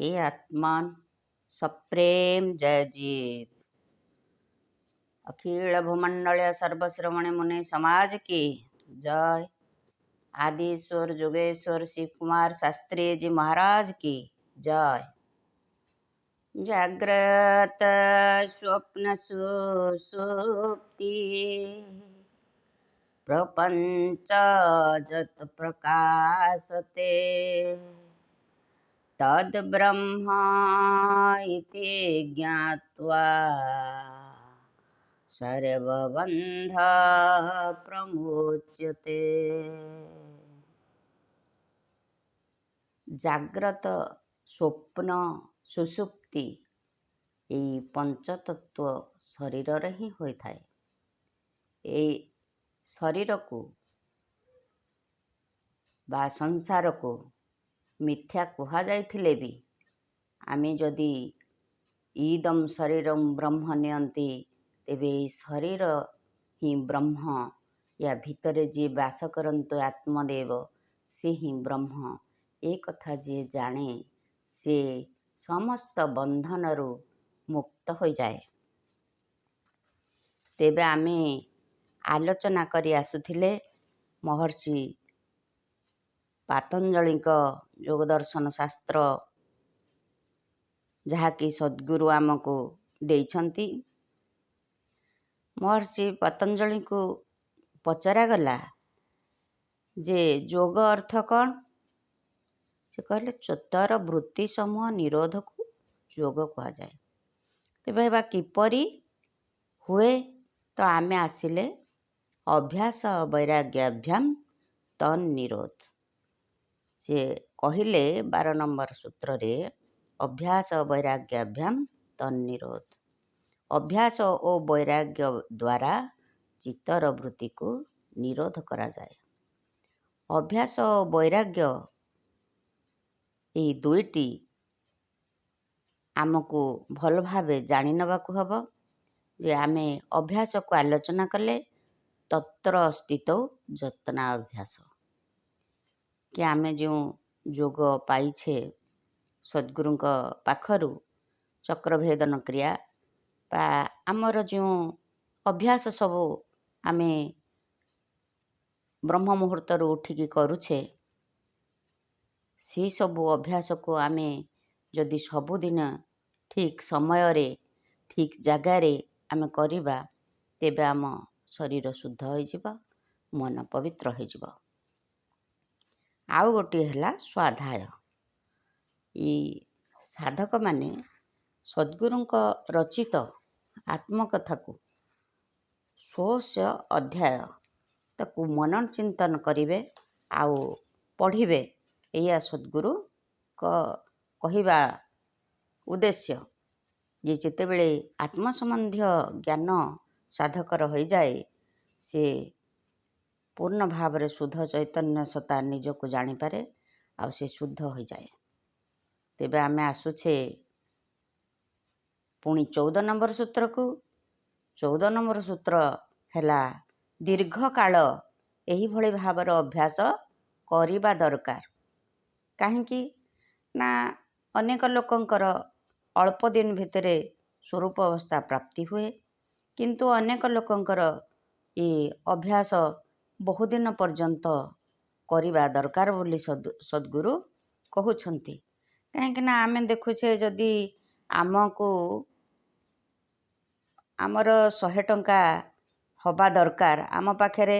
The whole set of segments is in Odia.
हे आत्मान सप्रेम जय जीव। अखिल भूमंडल सर्वश्रवण मुनि समाज की जय। आदिश्वर जोगेश्वर शिव कुमार शास्त्री जी महाराज की जय। जाग्रत स्वप्न सुसुप्ति प्रपंच जत प्रकाशते तद ब्रह्म इति ज्ञात्वा सर्वबंध प्रमुच्यते। जाग्रत स्वप्न सुसुप्ति यही पंचतत्व शरीर ही होता है। ये शरीर को बा संसार को मिथ्या कहा जाइथिले भी आमे जदि ईदम शरीरम ब्रह्म नियंती तेबे शरीर ही ब्रह्म या भितर जी बास करंतु आत्मदेव से ही ब्रह्म एक कथा जी जाने से समस्त बंधनरु मुक्त हो जाए। तेबे आमे आलोचना करी आसुथिले महर्षि पातंजलि योगदर्शन शास्त्र जहाँकि सद्गुरु आमको देइछंती। महर्षि पतंजलि को पचरा गला जे जोग अर्थ कौन? से कहले चतर वृत्ति समूह निरोध को जोग कहा जाए। तेबे बा किपरि हुए तो आमे आसिले अभ्यास वैराग्याभ्याम तन निरोध से कहले 12 नंबर सूत्र रे अभ्यास वैराग्याभ्याम तन निरोध। अभ्यास और वैराग्य द्वारा चित्तर वृत्ति को निरोध करा जाए। अभ्यास और वैराग्य ये दुईटी आमको भल भावे जानी नबाकु हबो जे आमे अभ्यास को आलोचना कले तत्र स्थित जतना अभ्यास कि आमे जो जोग पाइछे सद्गुरुंक पाखरु चक्रभेदन क्रिया बा आमर जो अभ्यास सबू आमे ब्रह्म मुहूर्त उठिकी करुछे सी सबू अभ्यास को आमे जदि सबुदिन ठीक समय रे ठीक जगार आमे करिबा तेबे आम शरीर शुद्ध हो जिबा, मन पवित्र हो जिबा। आउ गोटे हला स्वाध्याय। ई साधक माने सद्गुरुंक रचित आत्मकथा को 100 अध्याय ताकू मनन चिंतन करिवे आउ पढ़िबे। या सद्गुरु कहिबा उद्देश्य जे जेतेबेले आत्म संबंधी ज्ञान साधकर हो जाए से पूर्ण भाव रे शुद्ध चैतन्य सत्ता निज को जानी पारे आ से शुद्ध हो जाए। तेबे आमे आसुछे पुणी 14 नंबर सूत्र को। 14 नंबर सूत्र हैला दीर्घ काल एही भली भावर अभ्यास करिबा दरकार। काहेकि ना अनेक लोकंकर अल्प दिन भितरे स्वरूप अवस्था प्राप्ति हुए किंतु अनेक लोकंकर ये अभ्यास बहुदिन पर्यंत करिबा दरकार बोली सद्गुरु कहउछंती। काहेकि ना आमे देखुछे जदि आमको आमर 100 टंका हवा दरकार आम पाखरे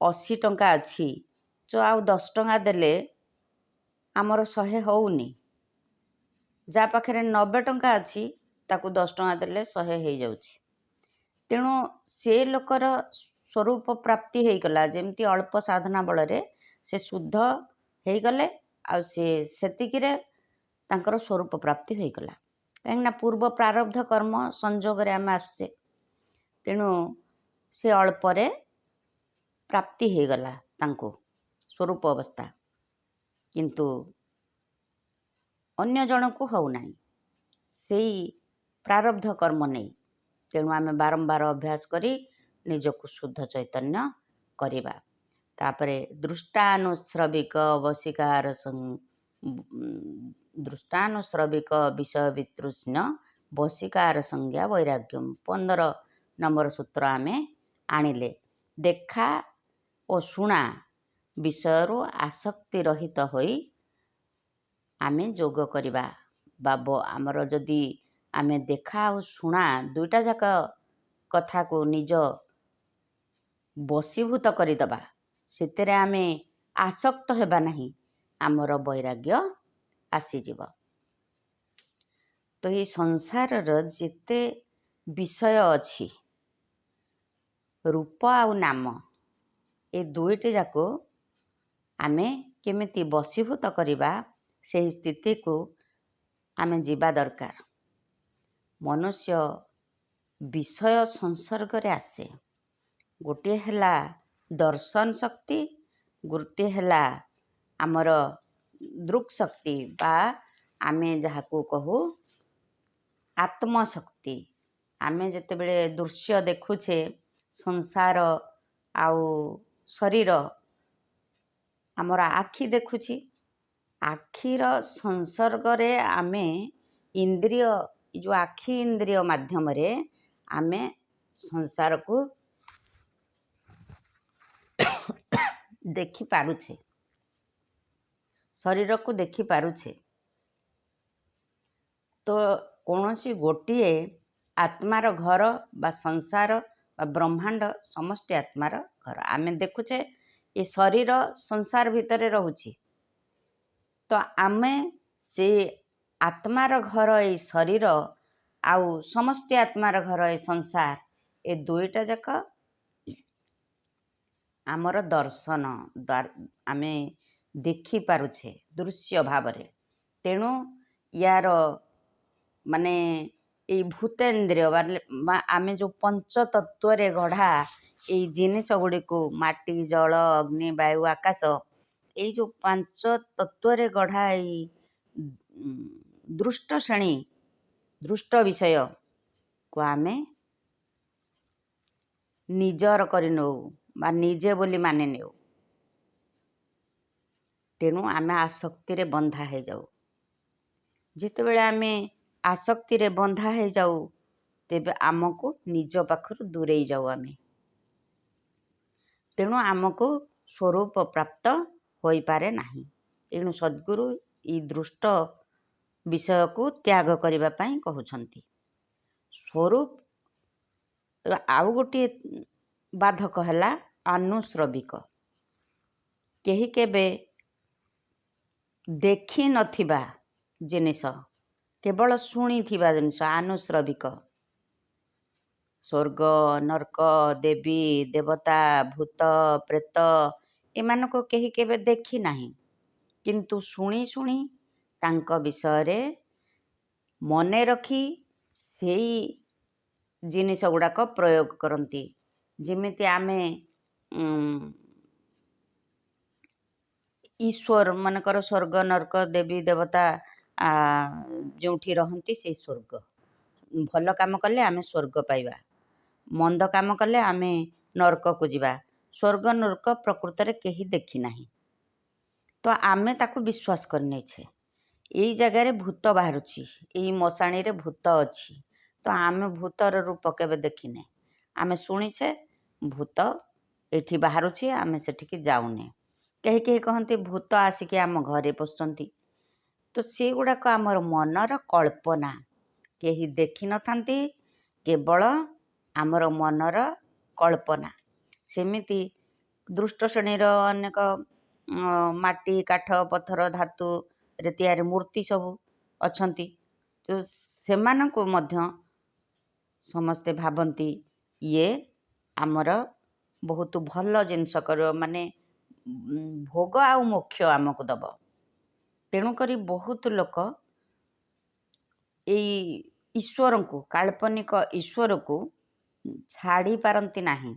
80 टंका अच्छी जो आउ 10 टंका देले आमर 100 होउनी। जा पाखरे 90 टंका अच्छी ताकू 10 टंका देले 100 हो जाउछि। तेणु से लोकर स्वरूप प्राप्ति हो गला जेमती अल्प साधना बल रे से शुद्ध हो गले आ से सेतिकिरे तांकर स्वरूप प्राप्ति हो गला। कहीं पूर्व प्रारब्ध कर्म संजोग रे आम आसुचे तेणु से अल्परे प्राप्ति हो गला तांको स्वरूप अवस्था किंतु अन्य जन को हो नहीं से प्रारब्ध कर्म नहीं। तेणु आमे बारंबार अभ्यास करी निजको शुद्ध चैतन्य करिबा। तापरे दृष्टानुश्रविक वशिकार ଦୃଷ୍ଟାନୁଶ୍ରବିକ ବିଷୟ ବିତୃଷ୍ଣ ବଶୀକାର ସଂଜ୍ଞା ବୈରାଗ୍ୟମ୍। 15 ନମ୍ବର ସୂତ୍ର ଆମେ ଆଣିଲେ। ଦେଖା ଓ ଶୁଣା ବିଷୟରୁ ଆସକ୍ତି ରହିତ ହୋଇ ଆମେ ଯୋଗ କରିବା ବା ଆମର ଯଦି ଆମେ ଦେଖା ଆଉ ଶୁଣା ଦୁଇଟା ଯାକ କଥାକୁ ନିଜ ବଶୀଭୂତ କରିଦେବା, ସେଥିରେ ଆମେ ଆସକ୍ତ ହେବା ନାହିଁ, ଆମର ବୈରାଗ୍ୟ ଆସିଯିବ। ତ ଏଇ ସଂସାରର ଯେତେ ବିଷୟ ଅଛି, ରୂପ ଆଉ ନାମ, ଏ ଦୁଇଟି ଯାକ ଆମେ କେମିତି ବଶୀଭୂତ କରିବା, ସେହି ସ୍ଥିତିକୁ ଆମେ ଯିବା ଦରକାର। ମନୁଷ୍ୟ ବିଷୟ ସଂସର୍ଗରେ ଆସେ। ଗୋଟିଏ ହେଲା ଦର୍ଶନ ଶକ୍ତି, ଗୋଟିଏ ହେଲା ଆମର ଦୃକ୍ ଶକ୍ତି ବା ଆମେ ଯାହାକୁ କହୁ ଆତ୍ମଶକ୍ତି। ଆମେ ଯେତେବେଳେ ଦୃଶ୍ୟ ଦେଖୁଛେ, ସଂସାର ଆଉ ଶରୀର, ଆମର ଆଖି ଦେଖୁଛି, ଆଖିର ସଂସର୍ଗରେ ଆମେ ଇନ୍ଦ୍ରିୟ, ଯେଉଁ ଆଖି ଇନ୍ଦ୍ରିୟ ମାଧ୍ୟମରେ ଆମେ ସଂସାରକୁ ଦେଖିପାରୁଛେ, ଶରୀରକୁ ଦେଖିପାରୁଛେ। ତ କୌଣସି ଗୋଟିଏ ଆତ୍ମାର ଘର ବା ସଂସାର ବା ବ୍ରହ୍ମାଣ୍ଡ ସମସ୍ତେ ଆତ୍ମାର ଘର। ଆମେ ଦେଖୁଛେ ଏ ଶରୀର ସଂସାର ଭିତରେ ରହୁଛି, ତ ଆମେ ସେ ଆତ୍ମାର ଘର ଏଇ ଶରୀର ଆଉ ସମସ୍ତେ ଆତ୍ମାର ଘର ଏ ସଂସାର, ଏ ଦୁଇଟା ଯାକ ଆମର ଦର୍ଶନ, ଆମେ ଦେଖିପାରୁଛେ ଦୃଶ୍ୟ ଭାବରେ। ତେଣୁ ୟାର ମାନେ ଏଇ ଭୂତେନ୍ଦ୍ରିୟ ବା ଆମେ ଯେଉଁ ପଞ୍ଚତତ୍ଵରେ ଗଢ଼ା ଏଇ ଜିନିଷ ଗୁଡ଼ିକୁ, ମାଟି, ଜଳ, ଅଗ୍ନି, ବାୟୁ, ଆକାଶ, ଏଇ ଯେଉଁ ପାଞ୍ଚ ତତ୍ଵରେ ଗଢ଼ା ଏଇ ଦୃଷ୍ଟ ଶ୍ରେଣୀ, ଦୃଷ୍ଟ ବିଷୟକୁ ଆମେ ନିଜର କରି ନେଉ ବା ନିଜେ ବୋଲି ମାନି ନେଉ। ତେଣୁ ଆମେ ଆସକ୍ତିରେ ବନ୍ଧା ହେଇଯାଉ। ଯେତେବେଳେ ଆମେ ଆସକ୍ତିରେ ବନ୍ଧା ହେଇଯାଉ, ତେବେ ଆମକୁ ନିଜ ପାଖରୁ ଦୂରେଇ ଯାଉ ଆମେ। ତେଣୁ ଆମକୁ ସ୍ୱରୂପ ପ୍ରାପ୍ତ ହୋଇପାରେ ନାହିଁ। ଏଣୁ ସଦ୍ଗୁରୁ ଏଇ ଦୃଷ୍ଟ ବିଷୟକୁ ତ୍ୟାଗ କରିବା ପାଇଁ କହୁଛନ୍ତି। ସ୍ୱରୂପ ଆଉ ଗୋଟିଏ ବାଧକ ହେଲା ଆନୁଶ୍ରବିକ। କେହି କେବେ ଦେଖିନଥିବା ଜିନିଷ, କେବଳ ଶୁଣିଥିବା ଜିନିଷ ଆନୁଶ୍ରବିକ। ସ୍ୱର୍ଗ, ନର୍କ, ଦେବୀ ଦେବତା, ଭୂତ ପ୍ରେତ, ଏମାନଙ୍କୁ କେହି କେବେ ଦେଖି ନାହିଁ, କିନ୍ତୁ ଶୁଣି ଶୁଣି ତାଙ୍କ ବିଷୟରେ ମନେ ରଖି ସେଇ ଜିନିଷ ଗୁଡ଼ାକ ପ୍ରୟୋଗ କରନ୍ତି। ଯେମିତି ଆମେ ଈଶ୍ୱର ମାନଙ୍କର ସ୍ୱର୍ଗ, ନର୍କ, ଦେବୀ ଦେବତା ଯେଉଁଠି ରହନ୍ତି ସେଇ ସ୍ୱର୍ଗ। ଭଲ କାମ କଲେ ଆମେ ସ୍ୱର୍ଗ ପାଇବା, ମନ୍ଦ କାମ କଲେ ଆମେ ନର୍କକୁ ଯିବା। ସ୍ୱର୍ଗ ନର୍କ ପ୍ରକୃତରେ କେହି ଦେଖି ନାହିଁ, ତ ଆମେ ତାକୁ ବିଶ୍ୱାସ କରିନେଇଛେ। ଏଇ ଜାଗାରେ ଭୂତ ବାହାରୁଛି, ଏଇ ମଶାଣିରେ ଭୂତ ଅଛି, ତ ଆମେ ଭୂତର ରୂପ କେବେ ଦେଖିନେ। ଆମେ ଶୁଣିଛେ ଭୂତ ଏଠି ବାହାରୁଛି, ଆମେ ସେଠିକି ଯାଉନେ। କେହି କେହି କହନ୍ତି ଭୂତ ଆସିକି ଆମ ଘରେ ପଶୁଛନ୍ତି। ତ ସେଗୁଡ଼ାକ ଆମର ମନର କଳ୍ପନା, କେହି ଦେଖିନଥାନ୍ତି, କେବଳ ଆମର ମନର କଳ୍ପନା। ସେମିତି ଦୃଷ୍ଟ ଶ୍ରେଣୀର ଅନେକ ମାଟି, କାଠ, ପଥର, ଧାତୁରେ ତିଆରି ମୂର୍ତ୍ତି ସବୁ ଅଛନ୍ତି। ତ ସେମାନଙ୍କୁ ମଧ୍ୟ ସମସ୍ତେ ଭାବନ୍ତି ଇଏ ଆମର ବହୁତ ଭଲ ଜିନିଷ କରିବ, ମାନେ ଭୋଗ ଆଉ ମୋକ୍ଷ ଆମକୁ ଦବ। ତେଣୁକରି ବହୁତ ଲୋକ ଏଇ ଈଶ୍ୱରଙ୍କୁ, କାଳ୍ପନିକ ଈଶ୍ୱରକୁ ଛାଡ଼ି ପାରନ୍ତି ନାହିଁ।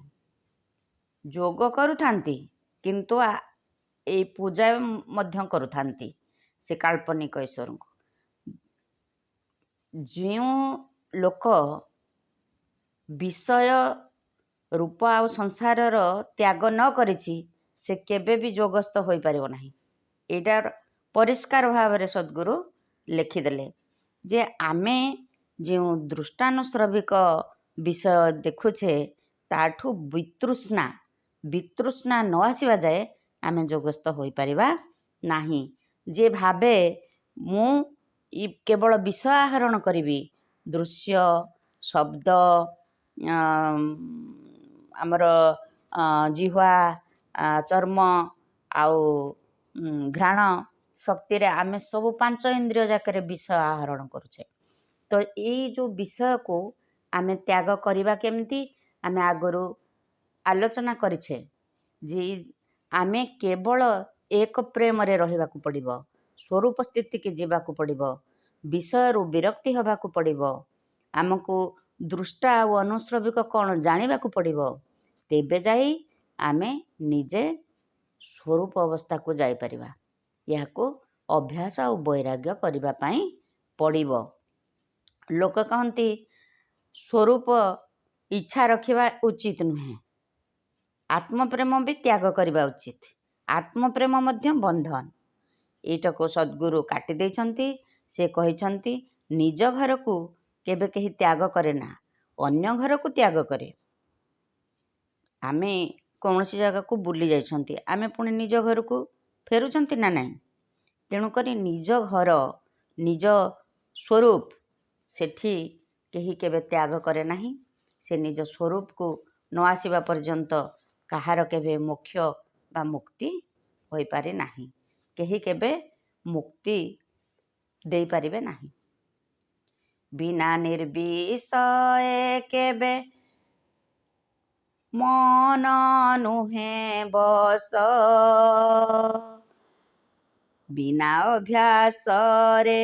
ଯୋଗ କରୁଥାନ୍ତି, କିନ୍ତୁ ଏଇ ପୂଜା ମଧ୍ୟ କରୁଥାନ୍ତି ସେ କାଳ୍ପନିକ ଈଶ୍ୱରଙ୍କୁ। ଯେଉଁ ଲୋକ ବିଷୟ ରୂପ ଆଉ ସଂସାରର ତ୍ୟାଗ ନ କରିଛି, ସେ କେବେ ବି ଯୋଗସ୍ଥ ହୋଇପାରିବ ନାହିଁ। ଏଇଟା ପରିଷ୍କାର ଭାବରେ ସଦ୍ଗୁରୁ ଲେଖିଦେଲେ ଯେ ଆମେ ଯେଉଁ ଦୃଷ୍ଟାନୁଶ୍ରବିକ ବିଷୟ ଦେଖୁଛେ ତାଠୁ ବିତୃଷ୍ଣା ନ ଆସିବା ଯାଏ ଆମେ ଯୋଗସ୍ଥ ହୋଇପାରିବା ନାହିଁ। ଯେ ଭାବେ ମୁଁ କେବଳ ବିଷୟ ଆହରଣ କରିବି, ଦୃଶ୍ୟ, ଶବ୍ଦ, ଆମର ଜିହ୍ୱା, ଚର୍ମ ଆଉ ଘ୍ରାଣ ଶକ୍ତିରେ ଆମେ ସବୁ 5 ଇନ୍ଦ୍ରିୟ ଯାକରେ ବିଷୟ ଆହରଣ କରୁଛେ। ତ ଏଇ ଯେଉଁ ବିଷୟକୁ ଆମେ ତ୍ୟାଗ କରିବା କେମିତି? ଆମେ ଆଗରୁ ଆଲୋଚନା କରିଛେ ଯେ ଆମେ କେବଳ ଏକ ପ୍ରେମରେ ରହିବାକୁ ପଡ଼ିବ, ସ୍ୱରୂପ ସ୍ଥିତିକି ଯିବାକୁ ପଡ଼ିବ, ବିଷୟରୁ ବିରକ୍ତି ହେବାକୁ ପଡ଼ିବ, ଆମକୁ ଦୃଷ୍ଟା ଆଉ ଅନୁଶ୍ରବିକ କ'ଣ ଜାଣିବାକୁ ପଡ଼ିବ। ତେବେ ଯାଇ ଆମେ ନିଜେ ସ୍ୱରୂପ ଅବସ୍ଥାକୁ ଯାଇପାରିବା। ଏହାକୁ ଅଭ୍ୟାସ ଆଉ ବୈରାଗ୍ୟ କରିବା ପାଇଁ ପଡ଼ିବ। ଲୋକ କହନ୍ତି ସ୍ୱରୂପ ଇଚ୍ଛା ରଖିବା ଉଚିତ ନୁହେଁ, ଆତ୍ମପ୍ରେମ ବି ତ୍ୟାଗ କରିବା ଉଚିତ। ଆତ୍ମପ୍ରେମ ମଧ୍ୟ ବନ୍ଧନ। ଏଇଟାକୁ ସଦ୍ଗୁରୁ କାଟି ଦେଇଛନ୍ତି। ସେ କହିଛନ୍ତି ନିଜ ଘରକୁ କେବେ କେହି ତ୍ୟାଗ କରେ ନା, ଅନ୍ୟ ଘରକୁ ତ୍ୟାଗ କରେ। ଆମେ କୌଣସି ଜାଗାକୁ ବୁଲି ଯାଇଛନ୍ତି, ଆମେ ପୁଣି ନିଜ ଘରକୁ ଫେରୁଛନ୍ତି ନା ନାହିଁ? ତେଣୁକରି ନିଜ ଘର, ନିଜ ସ୍ୱରୂପ ସେଠି କେହି କେବେ ତ୍ୟାଗ କରେ ନାହିଁ। ସେ ନିଜ ସ୍ୱରୂପକୁ ନ ଆସିବା ପର୍ଯ୍ୟନ୍ତ କାହାର କେବେ ମୋକ୍ଷ ବା ମୁକ୍ତି ହୋଇପାରେ ନାହିଁ। କେହି କେବେ ମୁକ୍ତି ଦେଇପାରିବେ ନାହିଁ। ବିନା ନିର୍ବିଷୟ କେବେ ମନ ନୁହେଁ ବଶ, ବିନା ଅଭ୍ୟାସରେ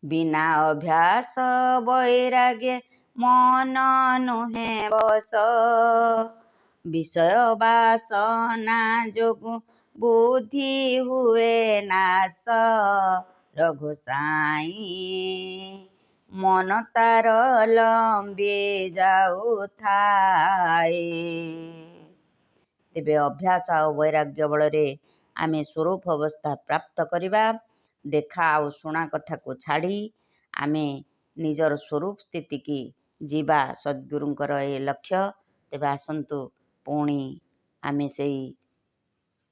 ବିନା ଅଭ୍ୟାସ ବୈରାଗ୍ୟ ମନ ନୁହେଁ ବଶ, ବିଷୟ ବାସନା ଯୋଗୁଁ ବୁଦ୍ଧି ହୁଏ ନାଶ। ରଘୁ ସାଇଁ ମନ ତାର ଲମ୍ବି ଯାଉଥାଏ। ତେବେ ଅଭ୍ୟାସ ଆଉ ବୈରାଗ୍ୟ ବଳରେ ଆମେ ସ୍ୱରୂପ ଅବସ୍ଥା ପ୍ରାପ୍ତ କରିବା। ଦେଖା ଆଉ ଶୁଣା କଥାକୁ ଛାଡ଼ି ଆମେ ନିଜର ସ୍ୱରୂପ ସ୍ଥିତିକି ଯିବା ସଦ୍ଗୁରୁଙ୍କର ଏ ଲକ୍ଷ୍ୟ। ତେବେ ଆସନ୍ତୁ ପୁଣି ଆମେ ସେଇ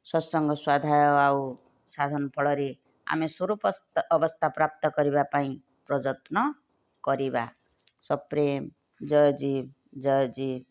ସତ୍ସଙ୍ଗ ସ୍ୱାଧ୍ୟାୟ ଆଉ ସାଧନ ଫଳରେ ଆମେ ସ୍ୱରୂପ ଅବସ୍ଥା ପ୍ରାପ୍ତ କରିବା ପାଇଁ ପ୍ରଯତ୍ନ କରିବା। ସପ୍ରେମ ଜୟ ଜୀବ, ଜୟ ଜୀବ।